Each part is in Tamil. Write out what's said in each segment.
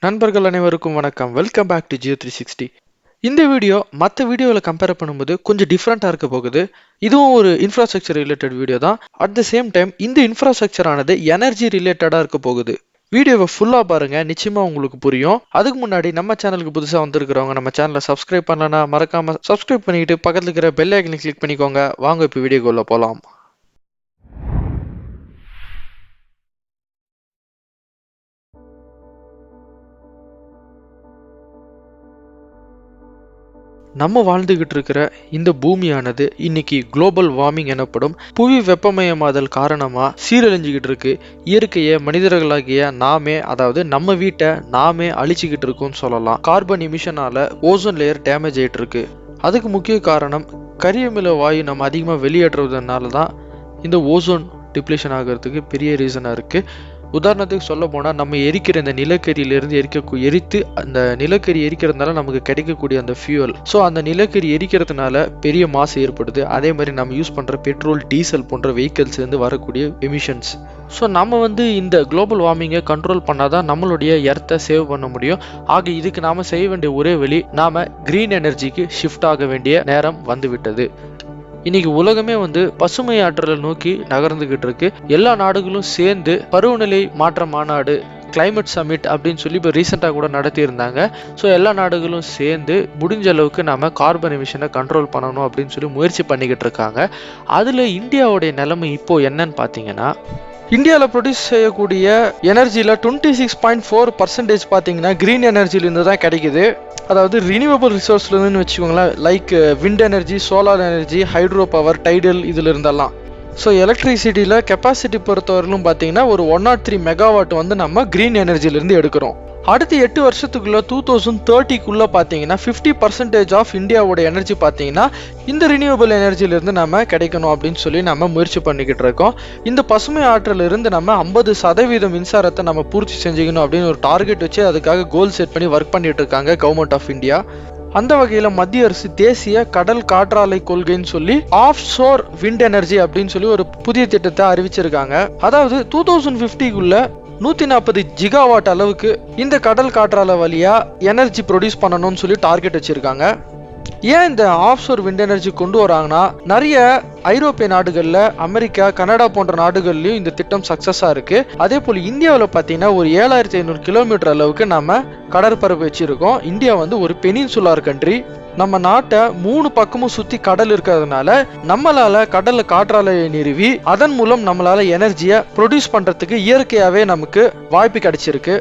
நண்பர்கள் அனைவருக்கும் வணக்கம். Welcome back to Geo 360. இந்த வீடியோ மற்ற வீடியோவில் கம்பேர் பண்ணும்போது கொஞ்சம் டிஃப்ரெண்ட்டாக இருக்க போகுது. இதுவும் ஒரு இன்ஃப்ராஸ்ட்ரக்சர் ரிலேட்டட் வீடியோ தான். அட் த சேம் டைம் இந்த இன்ஃப்ராஸ்ட்ரக்சர் ஆனது எனர்ஜி ரிலேட்டடாக இருக்க போகுது. வீடியோவை ஃபுல்லாக பாருங்க, நிச்சயமா உங்களுக்கு புரியும். அதுக்கு முன்னாடி நம்ம சேனலுக்கு புதுசாக வந்திருக்கிறவங்க நம்ம சேனலை சப்ஸ்கிரைப் பண்ணலன்னா மறக்காம சப்ஸ்கிரைப் பண்ணிக்கிட்டு பக்கத்தில் இருக்கிற பெல் ஐக்கனை கிளிக் பண்ணிக்கோங்க. வாங்க இப்போ வீடியோக்குள்ள போகலாம். நம்ம வாழ்ந்துகிட்டு இருக்கிற இந்த பூமியானது இன்னைக்கு குளோபல் வார்மிங் எனப்படும் புவி வெப்பமயமாதல் காரணமா சீரழிஞ்சுக்கிட்டு இருக்கு. இயற்கையை மனிதர்களாகிய நாமே, அதாவது நம்ம வீட்டை நாமே அழிச்சுக்கிட்டு இருக்கோம்னு சொல்லலாம். கார்பன் எமிஷனால ஓசோன் லேயர் டேமேஜ் ஆயிட்டு இருக்கு. அதுக்கு முக்கிய காரணம் கரியமில வாயு நம்ம அதிகமாக வெளியேற்றுவதனால தான் இந்த ஓசோன் டிப்ளேஷன் ஆகிறதுக்கு பெரிய ரீசனாக இருக்கு. உதாரணத்துக்கு சொல்ல போனால், நம்ம எரிக்கிற இந்த நிலக்கரியிலிருந்து எரித்து அந்த நிலக்கரி எரிக்கிறதுனால நமக்கு கிடைக்கக்கூடிய அந்த ஃபியூவல், ஸோ அந்த நிலக்கரி எரிக்கிறதுனால பெரிய மாசு ஏற்படுது. அதே மாதிரி நம்ம யூஸ் பண்ணுற பெட்ரோல், டீசல் போன்ற வெஹிக்கிள்ஸ்லேருந்து வரக்கூடிய எமிஷன்ஸ். ஸோ நம்ம இந்த குளோபல் வார்மிங்கை கண்ட்ரோல் பண்ணாதான் நம்மளுடைய எர்த்தை சேவ் பண்ண முடியும். ஆக இதுக்கு நாம் செய்ய வேண்டிய ஒரே வழி, நாம் கிரீன் எனர்ஜிக்கு ஷிஃப்ட் ஆக வேண்டிய நேரம் வந்துவிட்டது. இன்னைக்கு உலகமே பசுமை ஆற்றலை நோக்கி நகர்ந்துகிட்டு இருக்கு. எல்லா நாடுகளும் சேர்ந்து பருவநிலை மாற்ற மாநாடு, கிளைமேட் சமிட் அப்படின்னு சொல்லி இப்போ ரீசெண்டாக கூட நடத்தியிருந்தாங்க. ஸோ எல்லா நாடுகளும் சேர்ந்து முடிஞ்ச அளவுக்கு நம்ம கார்பன் எமிஷனை கண்ட்ரோல் பண்ணணும் அப்படின்னு சொல்லி முயற்சி பண்ணிக்கிட்டு இருக்காங்க. அதில் இந்தியாவுடைய நிலைமை இப்போ என்னன்னு பார்த்தீங்கன்னா, இந்தியாவில் ப்ரொடியூஸ் செய்யக்கூடிய எனர்ஜியில் 26.4% பார்த்தீங்கன்னா கிரீன் எனர்ஜிலேருந்து தான் கிடைக்குது. அதாவது ரினியூவபிள் ரிசோர்ஸ்லேருந்து வச்சுக்கோங்களேன், like wind energy, solar energy, hydro power, tidal, இதில் இருந்தெல்லாம். ஸோ எலக்ட்ரிசிட்டியில் கெப்பாசிட்டி பொறுத்தவரையிலும் பார்த்தீங்கன்னா ஒரு 103 மெகாவாட் நம்ம கிரீன் எனர்ஜிலேருந்து எடுக்கிறோம். அடுத்த 8 வருஷத்துக்குள்ள 2030 பார்த்தீங்கன்னா 50% ஆஃப் இந்தியாவோட எனர்ஜி பார்த்தீங்கன்னா இந்த ரினியூவபிள் எனர்ஜிலிருந்து நம்ம கிடைக்கணும் அப்படின்னு சொல்லி நம்ம முயற்சி பண்ணிக்கிட்டு இருக்கோம். இந்த பசுமை ஆற்றலிருந்து நம்ம 50% மின்சாரத்தை நம்ம பூர்த்தி செஞ்சுக்கணும் அப்படின்னு ஒரு டார்கெட் வச்சு அதுக்காக கோல் செட் பண்ணி ஒர்க் பண்ணிட்டு இருக்காங்க கவர்மெண்ட் ஆஃப் இந்தியா. அந்த வகையில் மத்திய அரசு தேசிய கடல் காற்றாலை கொள்கைன்னு சொல்லி ஆஃப் ஷோர் விண்ட் எனர்ஜி அப்படின்னு சொல்லி ஒரு புதிய திட்டத்தை அறிவிச்சிருக்காங்க. அதாவது 2050 140 ஜிகாவாட் அளவுக்கு இந்த கடல் காற்றாலை வழியா எனர்ஜி ப்ரொடியூஸ் பண்ணணும்னு சொல்லி டார்கெட் வச்சிருக்காங்க. ஏன் இந்த ஆஃப்ஷோர் விண்ட் எனர்ஜி கொண்டு வராங்கன்னா, நிறைய ஐரோப்பிய நாடுகளில், அமெரிக்கா, கனடா போன்ற நாடுகள்லையும் இந்த திட்டம் சக்ஸஸாக இருக்குது. அதே போல் இந்தியாவில் பார்த்தீங்கன்னா ஒரு 7500 கிலோமீட்டர் அளவுக்கு நம்ம கடற்பரப்பு வச்சுருக்கோம். இந்தியா ஒரு பெனின்சுலார் கண்ட்ரி. நம்ம நாட்டை 3 பக்கமும் சுற்றி கடல் இருக்கிறதுனால நம்மளால கடல்ல காற்றாலையை நிறுவி அதன் மூலம் நம்மளால எனர்ஜியை ப்ரொடியூஸ் பண்ணுறதுக்கு இயற்கையாகவே நமக்கு வாய்ப்பு கிடைச்சிருக்கு.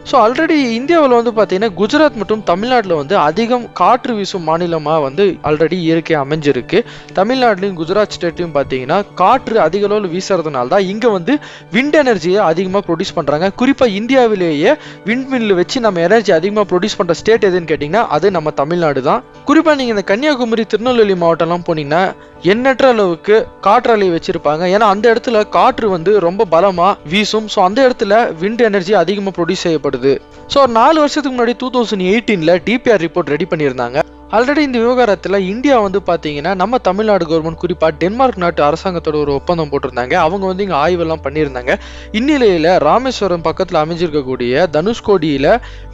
ஸோ ஆல்ரெடி இந்தியாவில் பார்த்தீங்கன்னா குஜராத் மற்றும் தமிழ்நாட்டில் அதிகம் காற்று வீசும் மாநிலமாக ஆல்ரெடி இயற்கை அமைஞ்சிருக்கு. தமிழ்நாட்டிலையும் குஜராத் ஸ்டேட்லையும் பார்த்தீங்கன்னா காற்று அதிக அளவில் வீசுறதுனால தான் இங்கே விண்ட் எனர்ஜியை அதிகமாக ப்ரொடியூஸ் பண்ணுறாங்க. குறிப்பாக இந்தியாவிலேயே விண்ட் மில்ல வச்சு நம்ம எனர்ஜி அதிகமாக ப்ரொடியூஸ் பண்ணுற ஸ்டேட் எதுன்னு கேட்டிங்கன்னா அது நம்ம தமிழ்நாடு தான். குறிப்பாக நீங்கள் இந்த கன்னியாகுமரி, திருநெல்வேலி மாவட்டம்லாம் போனீங்கன்னா எண்ணற்ற அளவுக்கு காற்றாலை வச்சிருப்பாங்க. ஏன்னா அந்த இடத்துல காற்று ரொம்ப பலமாக வீசும். ஸோ அந்த இடத்துல விண்ட் எனர்ஜி அதிகமாக ப்ரொடியூஸ் செய்யப்படுது. ஸோ 4 வருஷத்துக்கு முன்னாடி 2018 டிபிஆர் ரிப்போர்ட் ரெடி பண்ணியிருந்தாங்க. ஆல்ரெடி இந்த விவகாரத்தில் இந்தியா பார்த்தீங்கன்னா நம்ம தமிழ்நாடு கவர்மெண்ட் குறிப்பாக டென்மார்க் நாட்டு அரசாங்கத்தோட ஒரு ஒப்பந்தம் போட்டிருந்தாங்க. அவங்க இங்கே ஆய்வெல்லாம் பண்ணியிருந்தாங்க. இந்நிலையில் ராமேஸ்வரம் பக்கத்தில் அமைஞ்சிருக்கக்கூடிய தனுஷ்கோடியில்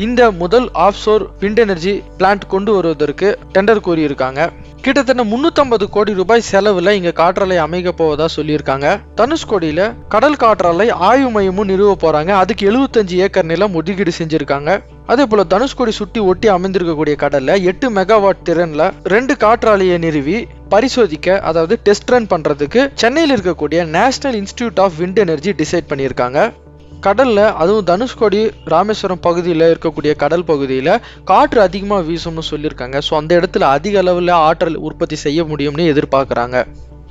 இந்த முதல் ஆஃப்ஷோர் விண்ட் எனர்ஜி பிளான்ட் கொண்டு வருவதற்கு டெண்டர் கோரியிருக்காங்க. கிட்டத்தட்ட 350 கோடி ரூபாய் செலவுல இங்க காற்றாலை அமைக்க போவதா சொல்லியிருக்காங்க. தனுஷ்கோடியில கடல் காற்றாலை ஆய்வு மையமும் நிறுவ போறாங்க. அதுக்கு 75 ஏக்கர் நிலம் ஒதுக்கீடு செஞ்சிருக்காங்க. அதே போல தனுஷ்கோடி சுட்டி ஒட்டி அமைந்திருக்கக்கூடிய கடல்ல 8 மெகாவாட் திறன்ல 2 காற்றாலையை நிறுவி பரிசோதிக்க, அதாவது டெஸ்ட் ரன் பண்றதுக்கு சென்னையில் இருக்கக்கூடிய national institute of wind energy decide பண்ணியிருக்காங்க. கடல்ல, அதுவும் தனுஷ்கோடி ராமேஸ்வரம் பகுதியில் இருக்கக்கூடிய கடல் பகுதியில் காற்று அதிகமாக வீசும்னு சொல்லியிருக்காங்க. ஸோ அந்த இடத்துல அதிக அளவில் ஆற்றல் உற்பத்தி செய்ய முடியும்னு எதிர்பார்க்குறாங்க.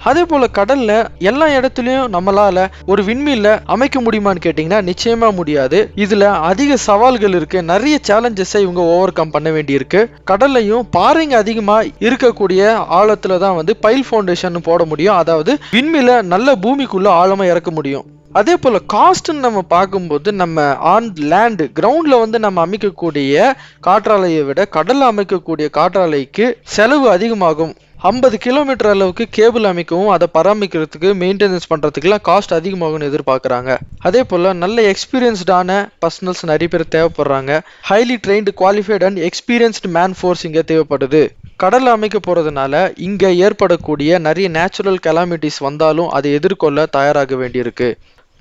அதே போல் கடலில் எல்லா இடத்துலையும் நம்மளால் ஒரு விண்மில்ல அமைக்க முடியுமான்னு கேட்டிங்கன்னா நிச்சயமாக முடியாது. இதில் அதிக சவால்கள் இருக்குது. நிறைய சேலஞ்சஸை இவங்க ஓவர் கம் பண்ண வேண்டியிருக்கு. கடல்லையும் பாறைங்க அதிகமாக இருக்கக்கூடிய ஆழத்தில் தான் பைல் ஃபவுண்டேஷன் போட முடியும். அதாவது விண்மில்ல நல்ல பூமிக்குள்ளே ஆழமாக இறக்க முடியும். அதே போல் காஸ்ட்னு நம்ம பார்க்கும்போது நம்ம ஆன் லேண்டு கிரவுண்டில் நம்ம அமைக்கக்கூடிய காற்றாலையை விட கடலில் அமைக்கக்கூடிய காற்றாலைக்கு செலவு அதிகமாகும். 50 கிலோமீட்டர் அளவுக்கு கேபிள் அமைக்கவும் அதை பராமரிக்கிறதுக்கு மெயின்டெனன்ஸ் பண்றதுக்குலாம் காஸ்ட் அதிகமாகும்னு எதிர்பார்க்குறாங்க. அதே போல நல்ல எக்ஸ்பீரியன்ஸ்டான பர்சனல்ஸ் நிறைய பேர் தேவைப்படுறாங்க. Highly trained qualified and experienced man force இங்கே தேவைப்படுது. கடல்ல அமைக்க போறதுனால இங்க ஏற்படக்கூடிய நிறைய நேச்சுரல் கெலாமிட்டிஸ் வந்தாலும் அதை எதிர்கொள்ள தயாராக வேண்டியிருக்கு.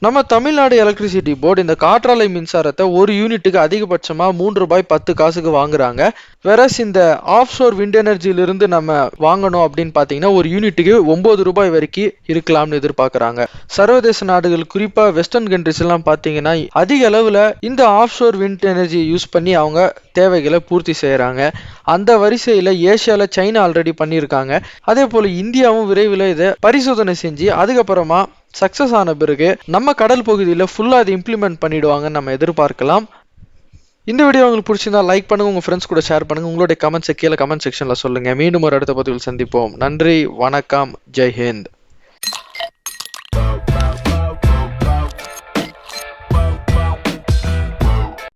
நம்ம தமிழ்நாடு எலக்ட்ரிசிட்டி போர்டு இந்த காற்றாலை மின்சாரத்தை ஒரு யூனிட்டுக்கு அதிகபட்சமா ₹3.10 வாங்குறாங்க. வேறஸ் இந்த ஆஃப்ஷோர் விண்ட் எனர்ஜியிலிருந்து நம்ம வாங்கணும் அப்படின்னு பார்த்தீங்கன்னா ஒரு யூனிட்டுக்கு ₹9 வரைக்கும் இருக்கலாம்னு எதிர்பார்க்குறாங்க. சர்வதேச நாடுகள் குறிப்பா வெஸ்டர்ன் கண்ட்ரிஸ் எல்லாம் பார்த்தீங்கன்னா அதிக அளவில் இந்த ஆஃப்ஷோர் விண்ட் எனர்ஜியை யூஸ் பண்ணி அவங்க தேவைகளை பூர்த்தி செய்கிறாங்க. அந்த வரிசையில் ஏஷியாவில் சைனா ஆல்ரெடி பண்ணியிருக்காங்க. அதே போல் இந்தியாவும் விரைவில் இதை பரிசோதனை செஞ்சு அதுக்கப்புறமா சக்ஸஸ் ஆன பிறகு நம்ம கடல் பகுதியில் ஃபுல்லாக அதை இம்ப்ளிமெண்ட் பண்ணிடுவாங்கன்னு நம்ம எதிர்பார்க்கலாம். இந்த வீடியோ உங்களுக்கு பிடிச்சிருந்தா லைக் பண்ணுங்க, உங்கள் ஃப்ரெண்ட்ஸ் கூட ஷேர் பண்ணுங்க, உங்களுடைய கமெண்ட்ஸை கீழே கமெண்ட் செக்ஷனில் சொல்லுங்கள். மீண்டும் ஒரு அடுத்த பதிவில் சந்திப்போம். நன்றி, வணக்கம், ஜெய் ஹிந்த்.